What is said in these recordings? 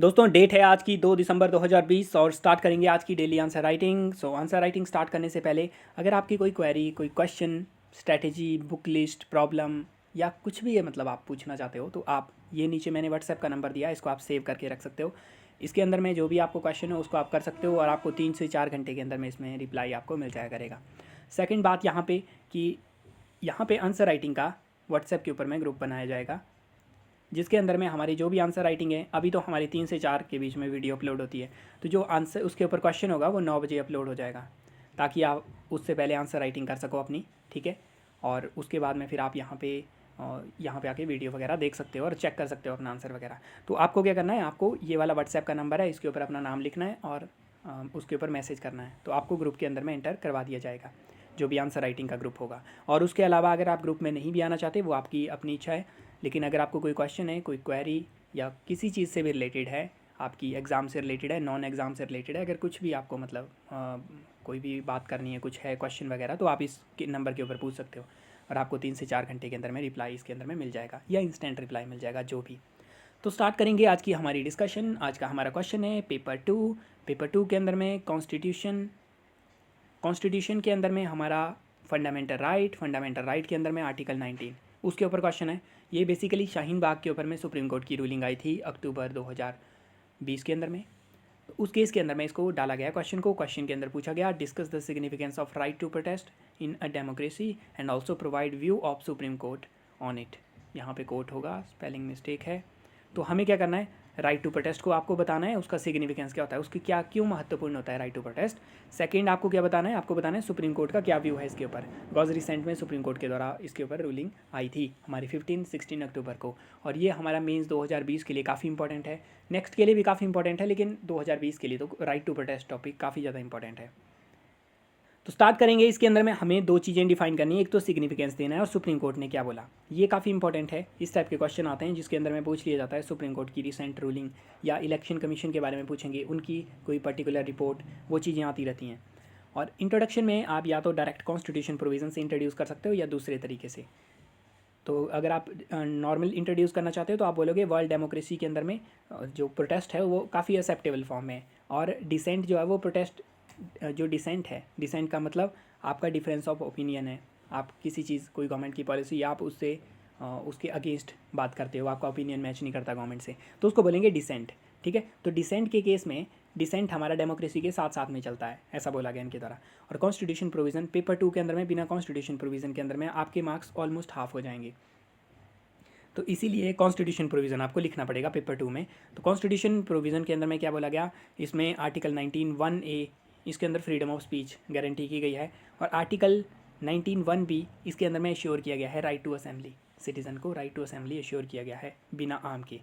दोस्तों डेट है आज की 2 दिसंबर 2020 और स्टार्ट करेंगे आज की daily answer writing. Answer writing start करने से पहले अगर आपकी कोई क्वेरी, कोई question, strategy, book list, problem या कुछ भी है मतलब आप पूछना चाहते हो तो आप ये नीचे मैंने व्हाट्सएप का नंबर दिया है, इसको आप सेव करके रख सकते हो। इसके अंदर में जो भी आपको क्वेश्चन हो उसको आप कर सकते हो और आपको 3 से 4 घंटे के अंदर में इसमें रिप्लाई आपको मिल जाया करेगा। सेकेंड बात यहाँ पे कि यहाँ पे आंसर राइटिंग का व्हाट्सएप के ऊपर में ग्रुप बनाया जाएगा, जिसके अंदर में हमारी जो भी आंसर राइटिंग है, अभी तो हमारी 3 से 4 के बीच में वीडियो अपलोड होती है, तो जो आंसर उसके ऊपर क्वेश्चन होगा वो 9 बजे अपलोड हो जाएगा, ताकि आप उससे पहले आंसर राइटिंग कर सको अपनी, ठीक है। और उसके बाद में फिर आप यहाँ पे आके वीडियो वगैरह देख सकते हो और चेक कर सकते हो अपना आंसर वगैरह। तो आपको क्या करना है, आपको ये वाला व्हाट्सएप का नंबर है, इसके ऊपर अपना नाम लिखना है और उसके ऊपर मैसेज करना है, तो आपको ग्रुप के अंदर में एंटर करवा दिया जाएगा, जो भी आंसर राइटिंग का ग्रुप होगा। और उसके अलावा अगर आप ग्रुप में नहीं भी आना चाहते, वो आपकी अपनी इच्छा है, लेकिन अगर आपको कोई क्वेश्चन है, कोई क्वेरी या किसी चीज़ से भी रिलेटेड है, आपकी एग्ज़ाम से रिलेटेड है, नॉन एग्ज़ाम से रिलेटेड है, अगर कुछ भी आपको मतलब कोई भी बात करनी है, कुछ है क्वेश्चन वगैरह, तो आप इस नंबर के ऊपर पूछ सकते हो और आपको 3 से 4 घंटे के अंदर में रिप्लाई इसके अंदर में मिल जाएगा या इंस्टेंट रिप्लाई मिल जाएगा, जो भी। तो स्टार्ट करेंगे आज की हमारी डिस्कशन। आज का हमारा क्वेश्चन है पेपर 2 के अंदर में कॉन्स्टिट्यूशन के अंदर में हमारा फंडामेंटल राइट के अंदर में आर्टिकल 19, उसके ऊपर क्वेश्चन है। ये बेसिकली शाहीन बाग के ऊपर में सुप्रीम कोर्ट की रूलिंग आई थी अक्टूबर 2020 के अंदर में। तो उस केस के अंदर में इसको डाला गया क्वेश्चन के अंदर पूछा गया, discuss the significance of right to protest in a democracy and also provide view of supreme court on it. यहाँ पे कोर्ट होगा, स्पेलिंग मिस्टेक है। तो हमें क्या करना है, राइट टू प्रोटेस्ट को आपको बताना है, उसका सिग्निफिकेंस क्या होता है, उसकी क्या क्यों महत्वपूर्ण होता है राइट टू प्रोटेस्ट। सेकंड आपको क्या बताना है, आपको बताना है सुप्रीम कोर्ट का क्या व्यू है इसके ऊपर, बिकॉज रिसेंट में सुप्रीम कोर्ट के द्वारा इसके ऊपर रूलिंग आई थी हमारी 15-16 अक्टूबर को, और ये हमारा मेंस 2020 के लिए काफ़ी इंपॉर्टेंट है, नेक्स्ट के लिए भी काफ़ी इंपॉर्टेंट है, लेकिन 2020 के लिए तो राइट टू प्रोटेस्ट टॉपिक काफ़ी ज़्यादा इंपॉर्टेंट है। तो स्टार्ट करेंगे। इसके अंदर में हमें 2 चीज़ें डिफाइन करनी है, एक तो सिग्निफिकेंस देना है और सुप्रीम कोर्ट ने क्या बोला, ये काफ़ी इंपॉर्टेंट है। इस टाइप के क्वेश्चन आते हैं जिसके अंदर में पूछ लिया जाता है सुप्रीम कोर्ट की रिसेंट रूलिंग या इलेक्शन कमीशन के बारे में पूछेंगे, उनकी कोई पर्टिकुलर रिपोर्ट, वो चीज़ें आती रहती हैं। और इंट्रोडक्शन में आप या तो डायरेक्ट कॉन्स्टिट्यूशन प्रोविजन से इंट्रोड्यूस कर सकते हो या दूसरे तरीके से। तो अगर आप नॉर्मल इंट्रोड्यूस करना चाहते हो तो आप बोलोगे वर्ल्ड डेमोक्रेसी के अंदर में जो प्रोटेस्ट है वो काफ़ी एक्सेप्टेबल फॉर्म में है, और डिसेंट जो है वो प्रोटेस्ट जो डिसेंट है, डिसेंट का मतलब आपका डिफरेंस ऑफ ओपिनियन है, आप किसी चीज़, कोई गवर्नमेंट की पॉलिसी या आप उससे उसके अगेंस्ट बात करते हो, आपका ओपिनियन मैच नहीं करता गवर्नमेंट से, तो उसको बोलेंगे डिसेंट, ठीक है। तो डिसेंट के केस में डिसेंट हमारा डेमोक्रेसी के साथ साथ में चलता है, ऐसा बोला गया इनके द्वारा। और कॉन्स्टिट्यूशन प्रोविज़न पेपर 2 के अंदर में, बिना कॉन्स्टिट्यूशन प्रोविज़न के अंदर में आपके मार्क्स ऑलमोस्ट हाफ हो जाएंगे, तो इसीलिए कॉन्स्टिट्यूशन प्रोविज़न आपको लिखना पड़ेगा पेपर 2 में। तो कॉन्स्टिट्यूशन प्रोविज़न के अंदर में क्या बोला गया, इसमें आर्टिकल 19(1)(a) इसके अंदर फ्रीडम ऑफ स्पीच गारंटी की गई है, और आर्टिकल 19(1)(b) इसके अंदर में एश्योर किया गया है राइट टू असेंबली, सिटीज़न को राइट टू असेंबली एश्योर किया गया है बिना आर्म के।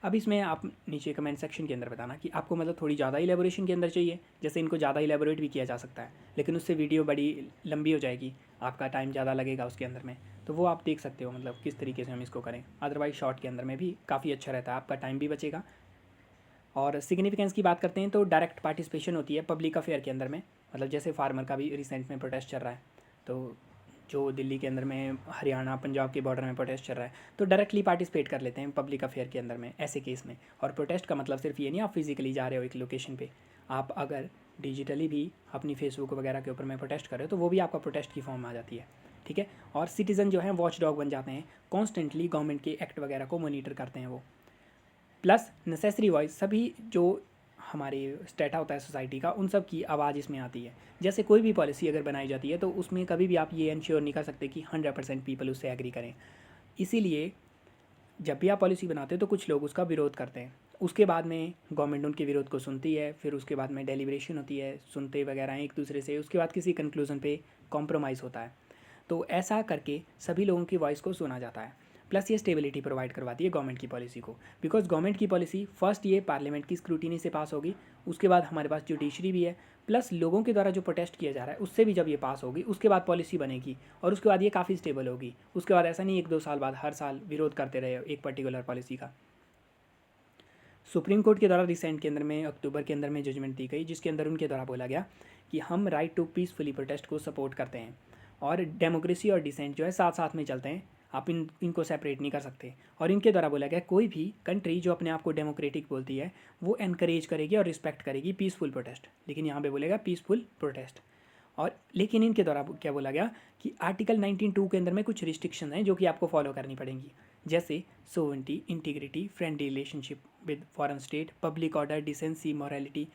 अब इसमें आप नीचे कमेंट सेक्शन के अंदर बताना कि आपको मतलब थोड़ी ज़्यादा इलेबोरेशन के अंदर चाहिए, जैसे इनको ज़्यादा इलेबोरेट भी किया जा सकता है, लेकिन उससे वीडियो बड़ी लंबी हो जाएगी, आपका टाइम ज़्यादा लगेगा उसके अंदर में, तो वो आप देख सकते हो मतलब किस तरीके से हम इसको करें। अदरवाइज शॉर्ट के अंदर में भी काफ़ी अच्छा रहता है, आपका टाइम भी बचेगा। और सिग्निफिकेंस की बात करते हैं तो डायरेक्ट पार्टिसिपेशन होती है पब्लिक अफेयर के अंदर में, मतलब जैसे फार्मर का भी रिसेंट में प्रोटेस्ट चल रहा है, तो जो दिल्ली के अंदर में हरियाणा पंजाब के बॉर्डर में प्रोटेस्ट चल रहा है, तो डायरेक्टली पार्टिसिपेट कर लेते हैं पब्लिक अफेयर के अंदर में ऐसे केस में। और प्रोटेस्ट का मतलब सिर्फ ये नहीं आप फिजिकली जा रहे हो एक लोकेशन पे, आप अगर डिजिटली भी अपनी फेसबुक वगैरह के ऊपर में प्रोटेस्ट कर रहे हो तो वो भी आपका प्रोटेस्ट की फॉर्म में आ जाती है, ठीक है। और सिटीज़न जो है वॉच डॉग बन जाते हैं, कॉन्स्टेंटली गवर्नमेंट के एक्ट वगैरह को मोनीटर करते हैं वो। प्लस नेसेसरी वॉइस, सभी जो हमारे स्टेटा होता है सोसाइटी का, उन सब की आवाज़ इसमें आती है। जैसे कोई भी पॉलिसी अगर बनाई जाती है तो उसमें कभी भी आप ये इंश्योर नहीं कर सकते कि 100% पीपल उससे एग्री करें, इसीलिए जब भी आप पॉलिसी बनाते हो तो कुछ लोग उसका विरोध करते हैं, उसके बाद में गवर्नमेंट उनके विरोध को सुनती है, फिर उसके बाद में डेलिब्रेशन होती है, सुनते वगैरह हैं एक दूसरे से, उसके बाद किसी कंक्लूजन पे कॉम्प्रोमाइज़ होता है। तो ऐसा करके सभी लोगों की वॉइस को सुना जाता है। प्लस ये स्टेबिलिटी प्रोवाइड करवाती है गवर्नमेंट की पॉलिसी को, बिकॉज गवर्नमेंट की पॉलिसी फर्स्ट ये पार्लियामेंट की स्क्रूटिनी से पास होगी, उसके बाद हमारे पास जुडिशरी भी है, प्लस लोगों के द्वारा जो प्रोटेस्ट किया जा रहा है उससे भी जब ये पास होगी उसके बाद पॉलिसी बनेगी, और उसके बाद ये काफ़ी स्टेबल होगी। उसके बाद ऐसा नहीं 1-2 साल बाद हर साल विरोध करते रहे एक पर्टिकुलर पॉलिसी का। सुप्रीम कोर्ट के द्वारा रिसेंट के अंदर में अक्टूबर के अंदर में जजमेंट दी गई, जिसके अंदर उनके द्वारा बोला गया कि हम राइट टू पीसफुली प्रोटेस्ट को सपोर्ट करते हैं, और डेमोक्रेसी और डिसेंट जो है साथ साथ में चलते हैं। आप इनको सेपरेट नहीं कर सकते। और इनके द्वारा बोला गया कोई भी कंट्री जो अपने आप को डेमोक्रेटिक बोलती है वो एनकरेज करेगी और रिस्पेक्ट करेगी पीसफुल प्रोटेस्ट, लेकिन यहाँ पे बोलेगा पीसफुल प्रोटेस्ट। और लेकिन इनके द्वारा क्या बोला गया कि आर्टिकल 19(2) के अंदर में कुछ रिस्ट्रिक्शन हैं जो कि आपको फॉलो करनी पड़ेंगी, जैसे sovereignty, integrity, friendly relationship with foreign state, public order, decency, morality.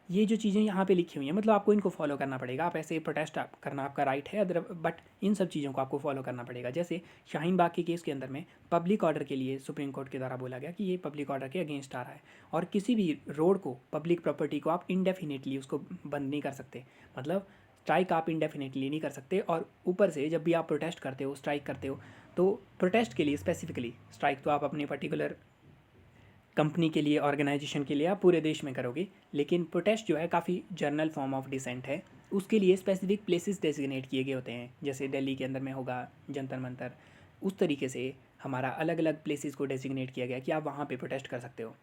ये जो चीज़ें यहाँ पे लिखी हुई हैं मतलब आपको इनको फॉलो करना पड़ेगा। आप ऐसे प्रोटेस्ट करना आपका राइट है अदर, बट इन सब चीज़ों को आपको फॉलो करना पड़ेगा। जैसे शाहीन बाग के केस के अंदर में पब्लिक ऑर्डर के लिए सुप्रीम कोर्ट के द्वारा बोला गया कि ये पब्लिक ऑर्डर के अगेंस्ट आ रहा है, और किसी भी रोड को, पब्लिक प्रॉपर्टी को आप इंडेफिनेटली उसको बंद नहीं कर सकते, मतलब स्ट्राइक आप इंडेफिनेटली नहीं कर सकते। और ऊपर से जब भी आप प्रोटेस्ट करते हो, स्ट्राइक करते हो, तो प्रोटेस्ट के लिए स्पेसिफिकली स्ट्राइक तो आप अपनी पर्टिकुलर कंपनी के लिए, ऑर्गेनाइजेशन के लिए आप पूरे देश में करोगे, लेकिन प्रोटेस्ट जो है काफ़ी जर्नल फॉर्म ऑफ डिसेंट है, उसके लिए स्पेसिफिक प्लेसेस डेजिग्नेट किए गए होते हैं। जैसे दिल्ली के अंदर में होगा जंतर मंतर, उस तरीके से हमारा अलग अलग प्लेसेस को डेजिग्नेट किया गया कि आप वहाँ पे प्रोटेस्ट कर सकते हो।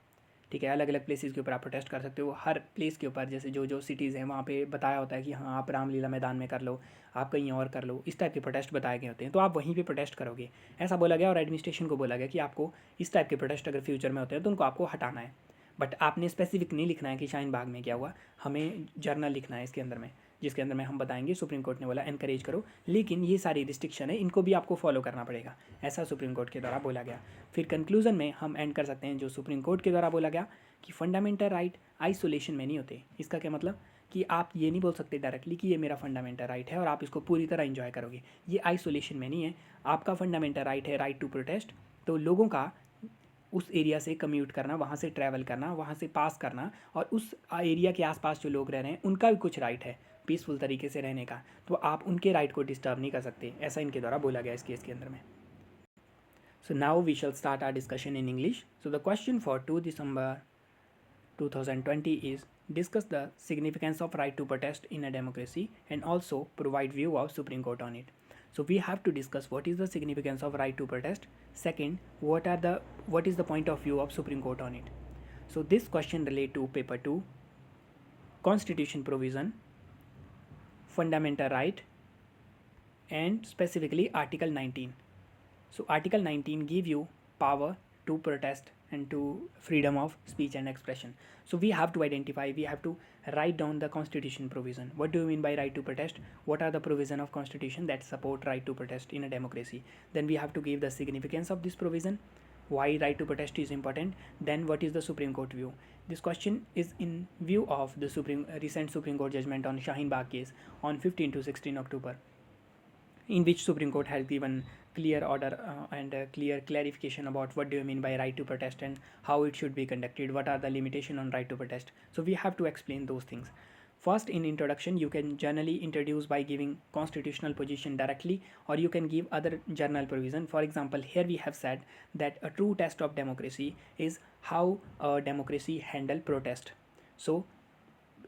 ठीक है, अलग अलग प्लेसेस के ऊपर आप प्रोटेस्ट कर सकते हो। हर प्लेस के ऊपर जैसे जो जो सिटीज़ हैं वहाँ पे बताया होता है कि हाँ आप रामलीला मैदान में कर लो, आप कहीं और कर लो, इस टाइप के प्रोटेस्ट बताए गए होते हैं, तो आप वहीं पे प्रोटेस्ट करोगे, ऐसा बोला गया। और एडमिनिस्ट्रेशन को बोला गया कि आपको इस टाइप के प्रोटेस्ट अगर फ्यूचर में होते हैं तो उनको आपको हटाना है। बट आपने स्पेसिफिक नहीं लिखना है कि शाहीन बाग में क्या हुआ, हमें जर्नल लिखना है इसके अंदर में, जिसके अंदर में हम बताएंगे सुप्रीम कोर्ट ने बोला एनकरेज करो, लेकिन ये सारी रिस्ट्रिक्शन है, इनको भी आपको फॉलो करना पड़ेगा, ऐसा सुप्रीम कोर्ट के द्वारा बोला गया। फिर कंक्लूजन में हम एंड कर सकते हैं जो सुप्रीम कोर्ट के द्वारा बोला गया कि फंडामेंटल राइट आइसोलेशन में नहीं होते। इसका क्या मतलब कि आप ये नहीं बोल सकते डायरेक्टली कि ये मेरा फंडामेंटल राइट है और आप इसको पूरी तरह इंजॉय करोगे, ये आइसोलेशन में नहीं है। आपका फंडामेंटल राइट है राइट टू प्रोटेस्ट, तो लोगों का उस एरिया से कम्यूट करना, वहाँ से ट्रैवल करना, वहाँ से पास करना, और उस एरिया के आसपास जो लोग रह रहे हैं उनका भी कुछ राइट है पीसफुल तरीके से रहने का, तो आप उनके राइट को डिस्टर्ब नहीं कर सकते, ऐसा इनके द्वारा बोला गया इस केस के अंदर में। So now we shall start our discussion in English. So the question for 2 December 2020 is discuss the significance of right to protest in a democracy and also provide view of Supreme Court on it. So we have to discuss what is the significance of right to protest. Second, what is the point of view of Supreme Court on it. So this question relate to paper 2, constitution provision, fundamental right, and specifically article 19. So article 19 give you power to protest and to freedom of speech and expression. So we have to identify, we have to write down the constitution provision. What do you mean by right to protest? What are the provision of constitution that support right to protest in a democracy? Then we have to give the significance of this provision, why right to protest is important. Then what is the Supreme Court view? This question is in view of the recent Supreme Court judgment on Shaheen Bagh case on 15 to 16 October, in which Supreme Court has given clear order and clear clarification about what do you mean by right to protest and how it should be conducted, what are the limitation on right to protest. So we have to explain those things. First, in introduction, you can generally introduce by giving constitutional position directly, or you can give other general provision. For example, here we have said that a true test of democracy is how a democracy handle protest. So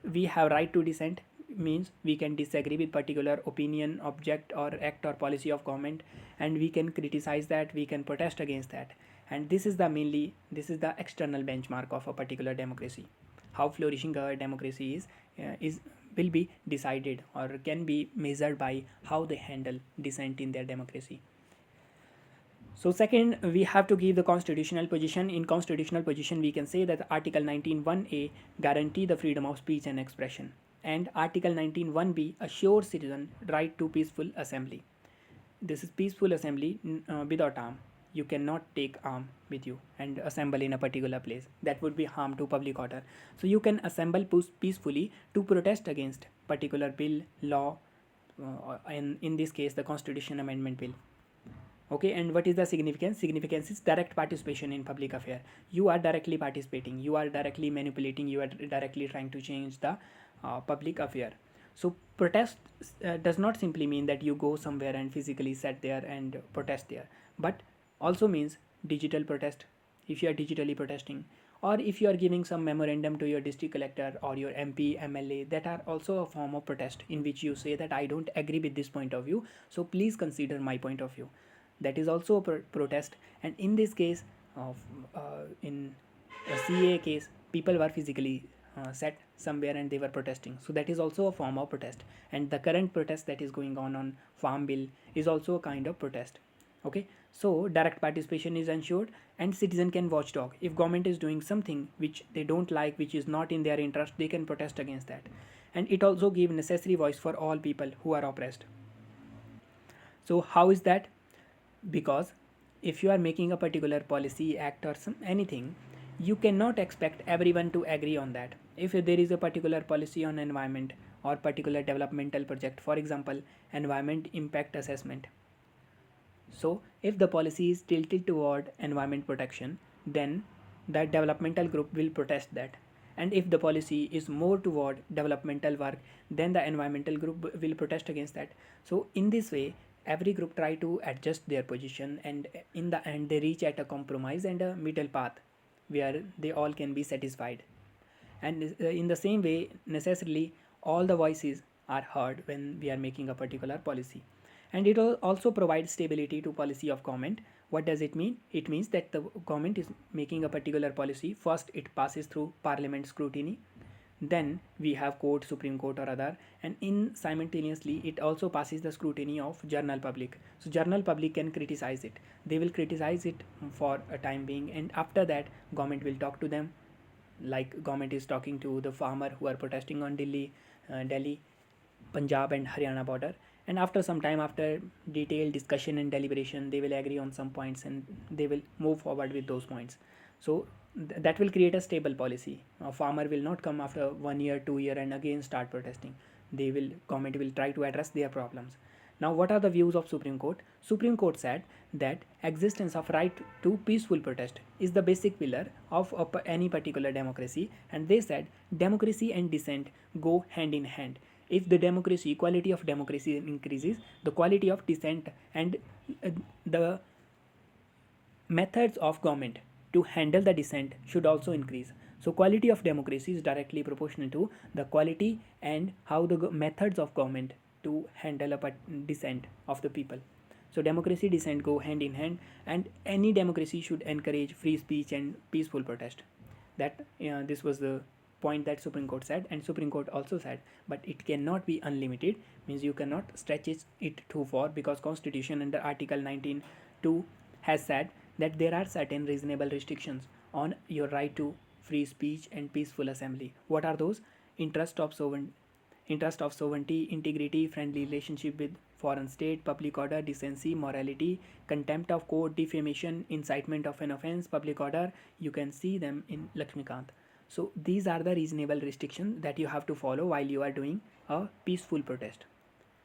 we have right to dissent, means we can disagree with particular opinion, object or act or policy of government, and we can criticize that, we can protest against that. And this is the external benchmark of a particular democracy. How flourishing a democracy is will be decided or can be measured by how they handle dissent in their democracy. So second, we have to give the constitutional position. In constitutional position, we can say that Article 19(1)(a) guarantee the freedom of speech and expression, and Article 19(1)(b) assures citizen right to peaceful assembly. This is peaceful assembly without arm. You cannot take arm with you and assemble in a particular place. That would be harm to public order. So you can assemble peacefully to protest against particular bill, law, in this case the constitution amendment bill. Okay, and what is the significance? Significance is direct participation in public affair. You are directly participating, you are directly manipulating, you are directly trying to change the public affair. So protest does not simply mean that you go somewhere and physically sit there and protest there, but also means digital protest if you are digitally protesting, or if you are giving some memorandum to your district collector or your MP, MLA, that are also a form of protest in which you say that I don't agree with this point of view, so please consider my point of view. That is also a protest. And in this case of in a CA case, people were physically set somewhere and they were protesting, so that is also a form of protest. And the current protest that is going on Farm Bill is also a kind of protest. Okay, so direct participation is ensured and citizen can watchdog. If government is doing something which they don't like, which is not in their interest, they can protest against that. And it also give necessary voice for all people who are oppressed. So how is that? Because if you are making a particular policy, act, or anything, you cannot expect everyone to agree on that. If there is a particular policy on environment or particular developmental project, for example, environment impact assessment. So if the policy is tilted toward environment protection, then that developmental group will protest that. And if the policy is more toward developmental work, then the environmental group will protest against that. So in this way, every group try to adjust their position, and in the end they reach at a compromise and a middle path where they all can be satisfied. And in the same way, necessarily all the voices are heard when we are making a particular policy. And it also provides stability to policy of government. What does it mean? It means that the government is making a particular policy. First it passes through parliament scrutiny, then we have court, supreme court or other, and in simultaneously it also passes the scrutiny of general public. So general public can criticize it, they will criticize it for a time being, and after that government will talk to them, like government is talking to the farmer who are protesting on Delhi, Punjab and Haryana border. And after some time, after detailed discussion and deliberation, they will agree on some points and they will move forward with those points. So that will create a stable policy. A farmer will not come after 1 year, 2 year and again start protesting. Government will try to address their problems. Now, what are the views of Supreme Court? Supreme Court said that existence of right to peaceful protest is the basic pillar of any particular democracy, and they said democracy and dissent go hand in hand. If the quality of democracy increases, the quality of dissent and the methods of government to handle the dissent should also increase. So quality of democracy is directly proportional to the quality and how the methods of government to handle a dissent of the people. So democracy, dissent go hand in hand, and any democracy should encourage free speech and peaceful protest. That this was the point that Supreme Court said, and Supreme Court also said, but it cannot be unlimited. Means you cannot stretch it too far, because Constitution under Article 19(2) has said that there are certain reasonable restrictions on your right to free speech and peaceful assembly. What are those? Interest of sovereignty, integrity, friendly relationship with foreign state, public order, decency, morality, contempt of court, defamation, incitement of an offense, public order. You can see them in Lakshmikant. So these are the reasonable restrictions that you have to follow while you are doing a peaceful protest.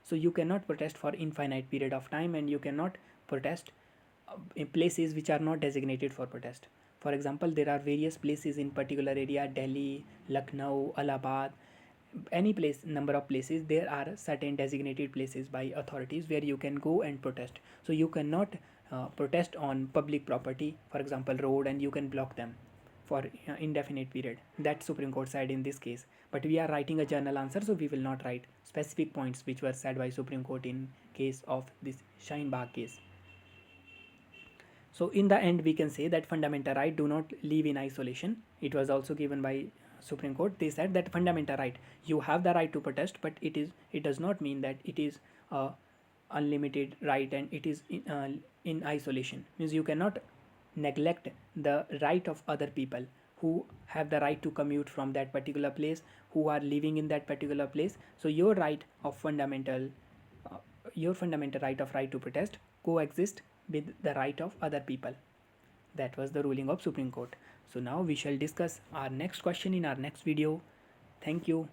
So you cannot protest for infinite period of time, and you cannot protest in places which are not designated for protest. For example, there are various places in particular area, Delhi, Lucknow, Allahabad, any place, number of places, there are certain designated places by authorities where you can go and protest. So you cannot protest on public property, for example road, and you can block them for indefinite period. That Supreme Court said in this case. But we are writing a journal answer, so we will not write specific points which were said by Supreme Court in case of this Shaheen Bagh case. So in the end, we can say that fundamental right do not live in isolation. It was also given by Supreme Court. They said that fundamental right, you have the right to protest, but it does not mean that it is a unlimited right and it is in isolation. Means you cannot neglect the right of other people who have the right to commute from that particular place, who are living in that particular place. So your fundamental right of right to protest coexist with the right of other people. That was the ruling of Supreme Court. So now we shall discuss our next question in our next video. Thank you.